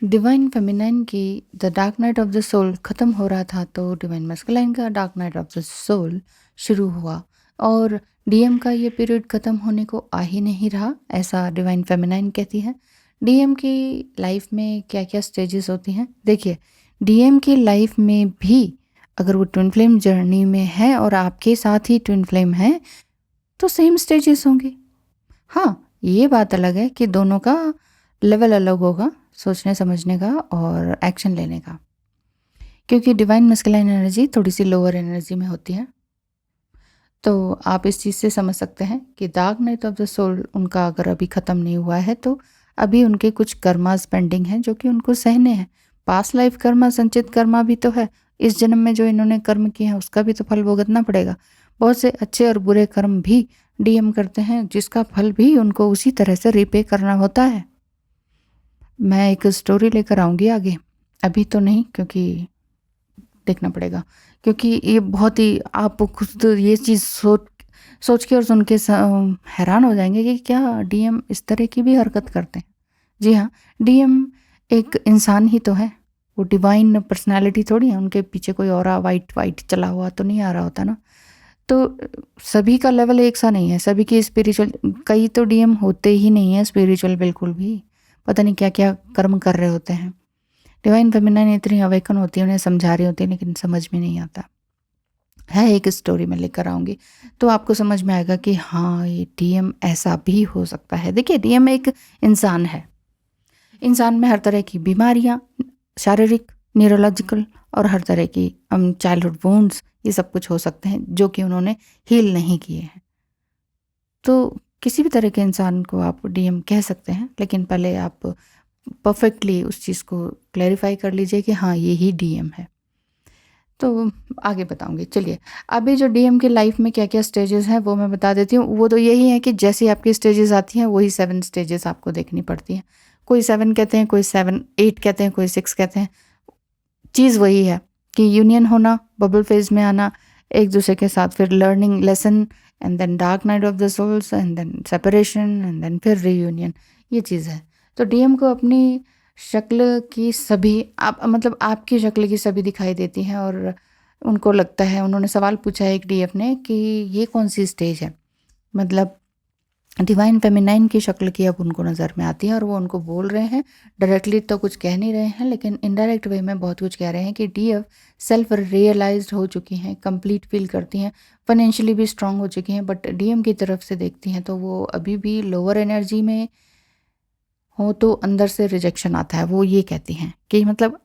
Divine feminine की the dark night of the soul ख़त्म हो रहा था तो डिवाइन मस्कुलाइन का dark night of the soul शुरू हुआ और डीएम का ये पीरियड ख़त्म होने को आ ही नहीं रहा, ऐसा डिवाइन फेमिनाइन कहती है। डीएम की लाइफ में क्या क्या स्टेजेस होती हैं, देखिए डीएम की लाइफ में भी अगर वो ट्विन फ्लेम जर्नी में है और आपके साथ ही ट्विन फ्लेम है तो सेम स्टेजेस होंगे। हाँ, ये बात अलग है कि दोनों का लेवल अलग होगा सोचने समझने का और एक्शन लेने का, क्योंकि डिवाइन मस्कुलाइन एनर्जी थोड़ी सी लोअर एनर्जी में होती है। तो आप इस चीज़ से समझ सकते हैं कि dark night of the soul उनका अगर अभी ख़त्म नहीं हुआ है तो अभी उनके कुछ कर्मास पेंडिंग हैं जो कि उनको सहने हैं। पास्ट लाइफ कर्मा, संचित कर्मा भी तो है, इस जन्म में जो इन्होंने कर्म किए हैं उसका भी तो फल भुगतना पड़ेगा। बहुत से अच्छे और बुरे कर्म भी डीएम करते हैं जिसका फल भी उनको उसी तरह से रिपे करना होता है। मैं एक स्टोरी लेकर आऊँगी आगे, अभी तो नहीं क्योंकि देखना पड़ेगा, क्योंकि ये बहुत ही आप खुद ये चीज़ सोच के और सुन के हैरान हो जाएंगे कि क्या डीएम इस तरह की भी हरकत करते हैं। जी हाँ, डीएम एक इंसान ही तो है, वो डिवाइन पर्सनालिटी थोड़ी है, उनके पीछे कोई और वाइट वाइट चला हुआ तो नहीं आ रहा होता ना। तो सभी का लेवल एक सा नहीं है, सभी की स्पिरिचुअल, कई तो डीएम होते ही नहीं है स्पिरिचुअल बिल्कुल भी, पता नहीं क्या क्या कर्म कर रहे होते हैं। डिवाइन फेमिनाइन इतनी अवेकन होती है, उन्हें समझा रही होती है लेकिन समझ में नहीं आता है। एक स्टोरी में लेकर आऊँगी तो आपको समझ में आएगा कि हाँ ये डीएम ऐसा भी हो सकता है। देखिए डीएम एक इंसान है, इंसान में हर तरह की बीमारियाँ, शारीरिक, न्यूरोलॉजिकल और हर तरह की चाइल्डहुड वुंड्स, ये सब कुछ हो सकते हैं जो कि उन्होंने हील नहीं किए हैं। तो किसी भी तरह के इंसान को आप डीएम कह सकते हैं, लेकिन पहले आप परफेक्टली उस चीज़ को क्लैरिफाई कर लीजिए कि हाँ ये ही डीएम है। तो आगे बताऊंगी। चलिए, अभी जो डीएम की लाइफ में क्या क्या स्टेजेस हैं वो मैं बता देती हूँ। वो तो यही है कि जैसी आपकी स्टेजेस आती हैं वही 7 स्टेजेस आपको देखनी पड़ती हैं। कोई 7 कहते हैं, कोई 7 8 कहते हैं, कोई 6 कहते हैं। चीज़ वही है कि यूनियन होना, बबल फेज में आना एक दूसरे के साथ, फिर learning lesson and then dark night of the souls and then separation and then फिर रीयूनियन, ये चीज़ है। तो डीएम को अपनी शक्ल की सभी आप मतलब आपकी शक्ल की सभी दिखाई देती हैं और उनको लगता है, उन्होंने सवाल पूछा है एक डीएफ ने कि ये कौन सी स्टेज है, मतलब डिवाइन फेमिनाइन की शक्ल की अब उनको नज़र में आती है और वो उनको बोल रहे हैं। डायरेक्टली तो कुछ कह नहीं रहे हैं लेकिन इनडायरेक्ट वे में बहुत कुछ कह रहे हैं कि डीएफ सेल्फ रियलाइज्ड हो चुकी हैं, कंप्लीट फील करती हैं, फाइनेंशियली भी स्ट्रांग हो चुकी हैं, बट डीएम की तरफ से देखती हैं तो वो अभी भी लोअर एनर्जी में हो तो अंदर से रिजेक्शन आता है। वो ये कहती हैं कि मतलब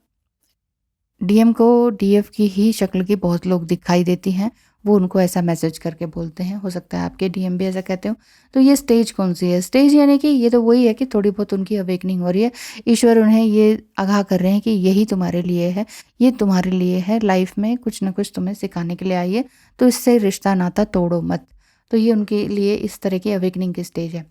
डीएम को डीएफ की ही शक्ल की बहुत लोग दिखाई देती हैं, वो उनको ऐसा मैसेज करके बोलते हैं। हो सकता है आपके डीएम भी ऐसा कहते हो। तो ये स्टेज कौन सी है? स्टेज यानी कि ये तो वही है कि थोड़ी बहुत उनकी अवेकनिंग हो रही है। ईश्वर उन्हें ये आगाह कर रहे हैं कि यही तुम्हारे लिए है, ये तुम्हारे लिए है, लाइफ में कुछ ना कुछ तुम्हें सिखाने के लिए आई है, तो इससे रिश्ता नाता तोड़ो मत। तो ये उनके लिए इस तरह की अवेकनिंग की स्टेज है।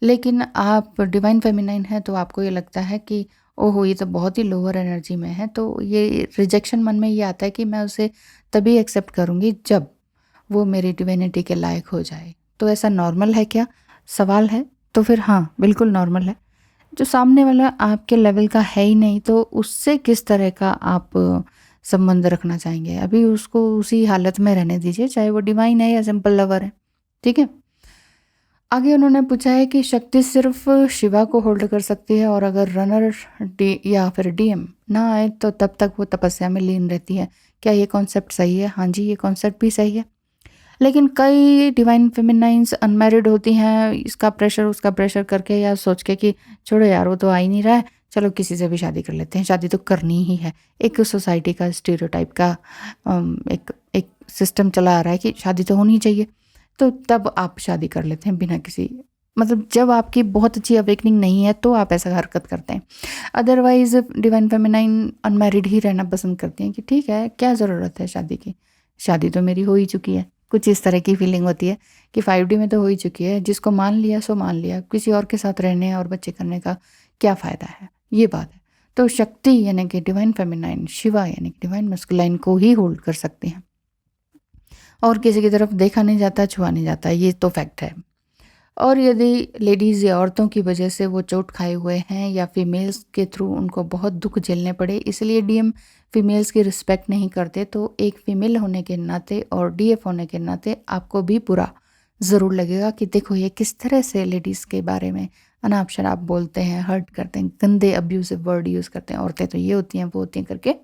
लेकिन आप डिवाइन फेमिनाइन है तो आपको ये लगता है कि ओहो ये तो बहुत ही लोअर एनर्जी में है, तो ये रिजेक्शन मन में ये आता है कि मैं उसे तभी एक्सेप्ट करूँगी जब वो मेरी डिविनिटी के लायक हो जाए। तो ऐसा नॉर्मल है क्या? सवाल है। तो फिर हाँ, बिल्कुल नॉर्मल है। जो सामने वाला आपके लेवल का है ही नहीं तो उससे किस तरह का आप संबंध रखना चाहेंगे? अभी उसको उसी हालत में रहने दीजिए, चाहे वो डिवाइन है या सिंपल लवर है। ठीक है? आगे उन्होंने पूछा है कि शक्ति सिर्फ शिवा को होल्ड कर सकती है और अगर रनर डी या फिर डीएम ना आए तो तब तक वो तपस्या में लीन रहती है। क्या ये कॉन्सेप्ट सही है? हाँ जी, ये कॉन्सेप्ट भी सही है। लेकिन कई डिवाइन फेमिनाइंस अनमैरिड होती हैं, इसका प्रेशर उसका प्रेशर करके या सोच के कि छोड़ो यार वो तो आ ही नहीं रहा है, चलो किसी से भी शादी कर लेते हैं, शादी तो करनी ही है। एक सोसाइटी का स्टीरियोटाइप का एक एक सिस्टम चला आ रहा है कि शादी तो होनी चाहिए, तो तब आप शादी कर लेते हैं बिना किसी, मतलब जब आपकी बहुत अच्छी अवेकनिंग नहीं है तो आप ऐसा हरकत करते हैं। अदरवाइज डिवाइन फेमिनाइन अनमैरिड ही रहना पसंद करती हैं कि ठीक है क्या ज़रूरत है शादी की, शादी तो मेरी हो ही चुकी है। कुछ इस तरह की फीलिंग होती है कि 5D में तो हो ही चुकी है, जिसको मान लिया सो मान लिया, किसी और के साथ रहने और बच्चे करने का क्या फ़ायदा है, ये बात है। तो शक्ति यानी कि डिवाइन फेमिनाइन, शिवा यानी कि डिवाइन मस्कुलाइन को ही होल्ड कर सकते हैं और किसी की तरफ देखा नहीं जाता, छुआ नहीं जाता, ये तो फैक्ट है। और यदि लेडीज़ या औरतों की वजह से वो चोट खाए हुए हैं या फीमेल्स के थ्रू उनको बहुत दुख झेलने पड़े, इसलिए डीएम फीमेल्स की रिस्पेक्ट नहीं करते, तो एक फीमेल होने के नाते और डीएफ होने के नाते आपको भी बुरा ज़रूर लगेगा कि देखो ये किस तरह से लेडीज़ के बारे में अनाप शनाप बोलते हैं, हर्ट करते हैं, गंदे अब्यूजिव वर्ड यूज़ करते हैं, औरतें तो ये होती हैं वो होती हैं करके।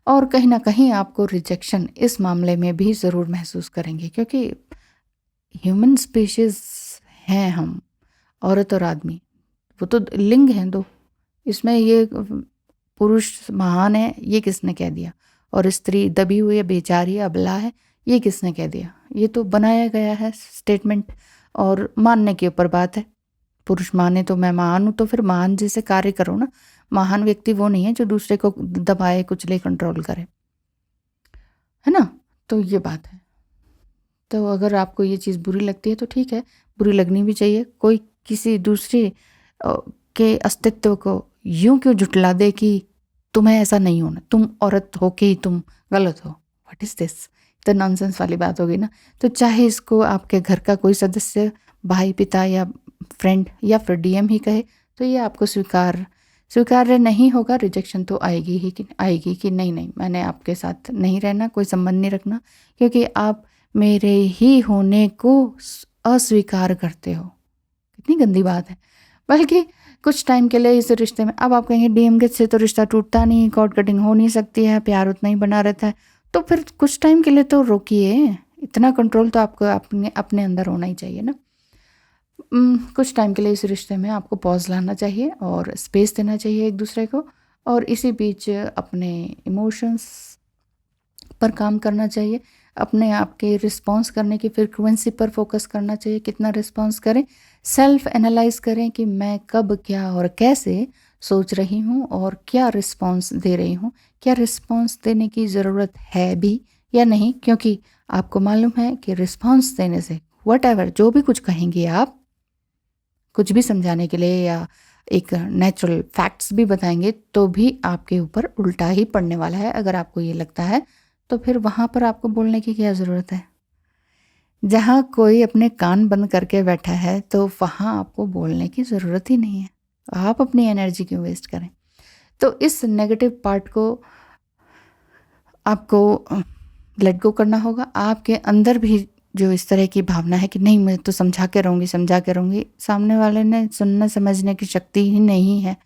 और कहीं ना कहीं आपको रिजेक्शन इस मामले में भी ज़रूर महसूस करेंगे, क्योंकि ह्यूमन स्पीशीज़ हैं हम, औरत और आदमी, वो तो लिंग हैं दो, इसमें ये पुरुष महान है ये किसने कह दिया, और स्त्री दबी हुई है, बेचारी है, अबला है, ये किसने कह दिया? ये तो बनाया गया है स्टेटमेंट, और मानने के ऊपर बात है। पुरुष माने तो मैं महान हूँ, तो फिर महान जैसे कार्य करो ना। महान व्यक्ति वो नहीं है जो दूसरे को दबाए कुचले कंट्रोल करे, है ना? तो ये बात है। तो अगर आपको ये चीज़ बुरी लगती है तो ठीक है, बुरी लगनी भी चाहिए। कोई किसी दूसरे के अस्तित्व को यूं क्यों झुटला दे कि तुम्हें ऐसा नहीं होना, तुम औरत हो के ही तुम गलत हो। What is this? तो नॉनसेंस वाली बात होगी ना। तो चाहे इसको आपके घर का कोई सदस्य, भाई, पिता या फ्रेंड या फिर डीएम ही कहे, तो ये आपको स्वीकार्य नहीं होगा। रिजेक्शन तो आएगी कि नहीं नहीं, मैंने आपके साथ नहीं रहना, कोई संबंध नहीं रखना, क्योंकि आप मेरे ही होने को अस्वीकार करते हो। कितनी गंदी बात है। बल्कि कुछ टाइम के लिए इस रिश्ते में, अब आप कहेंगे डीएम के से तो रिश्ता टूटता नहीं, कॉर्ड कटिंग हो नहीं सकती है, प्यार उतना ही बना रहता है, तो फिर कुछ टाइम के लिए तो रोकिए। इतना कंट्रोल तो आपको अपने अपने अंदर होना ही चाहिए ना। कुछ टाइम के लिए इस रिश्ते में आपको पॉज लाना चाहिए और स्पेस देना चाहिए एक दूसरे को, और इसी बीच अपने इमोशंस पर काम करना चाहिए। अपने आप के रिस्पॉन्स करने की फ्रीक्वेंसी पर फोकस करना चाहिए, कितना रिस्पॉन्स करें। सेल्फ एनालाइज करें कि मैं कब, क्या और कैसे सोच रही हूँ और क्या रिस्पॉन्स दे रही हूँ, क्या रिस्पॉन्स देने की ज़रूरत है भी या नहीं, क्योंकि आपको मालूम है कि रिस्पॉन्स देने से व्हाटएवर जो भी कुछ कहेंगे आप, कुछ भी समझाने के लिए या एक नेचुरल फैक्ट्स भी बताएंगे, तो भी आपके ऊपर उल्टा ही पड़ने वाला है। अगर आपको ये लगता है तो फिर वहाँ पर आपको बोलने की क्या ज़रूरत है? जहाँ कोई अपने कान बंद करके बैठा है तो वहाँ आपको बोलने की ज़रूरत ही नहीं है। आप अपनी एनर्जी क्यों वेस्ट करें? तो इस नेगेटिव पार्ट को आपको लेट गो करना होगा। आपके अंदर भी जो इस तरह की भावना है कि नहीं मैं तो समझा के रहूँगी, सामने वाले ने सुनने समझने की शक्ति ही नहीं है,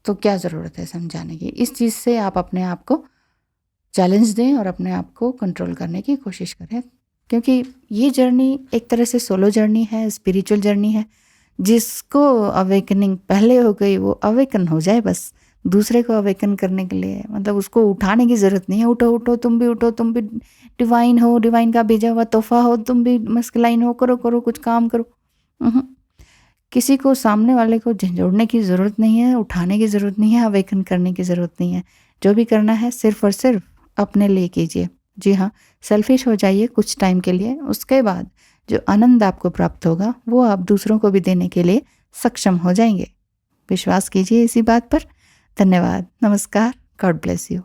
तो क्या ज़रूरत है समझाने की? इस चीज़ से आप अपने आप को चैलेंज दें और अपने आप को कंट्रोल करने की कोशिश करें, क्योंकि ये जर्नी एक तरह से सोलो जर्नी है, स्पिरिचुअल जर्नी है। जिसको अवेकनिंग पहले हो गई वो अवेकन हो जाए बस। दूसरे को अवेकन करने के लिए मतलब उसको उठाने की ज़रूरत नहीं है। उठो उठो, तुम भी उठो, तुम भी डिवाइन हो, डिवाइन का भेजा हुआ तोहफा हो, तुम भी मस्कुलाइन हो, करो करो कुछ काम करो। उहुँ। किसी को, सामने वाले को झंझोड़ने की ज़रूरत नहीं है, उठाने की ज़रूरत नहीं है, अवेकन करने की ज़रूरत नहीं है। जो भी करना है सिर्फ़ और सिर्फ अपने लिए कीजिए। जी हाँ, सेल्फिश हो जाइए कुछ टाइम के लिए, उसके बाद जो आनंद आपको प्राप्त होगा वो आप दूसरों को भी देने के लिए सक्षम हो जाएंगे। विश्वास कीजिए इसी बात पर। धन्यवाद। नमस्कार। God bless you.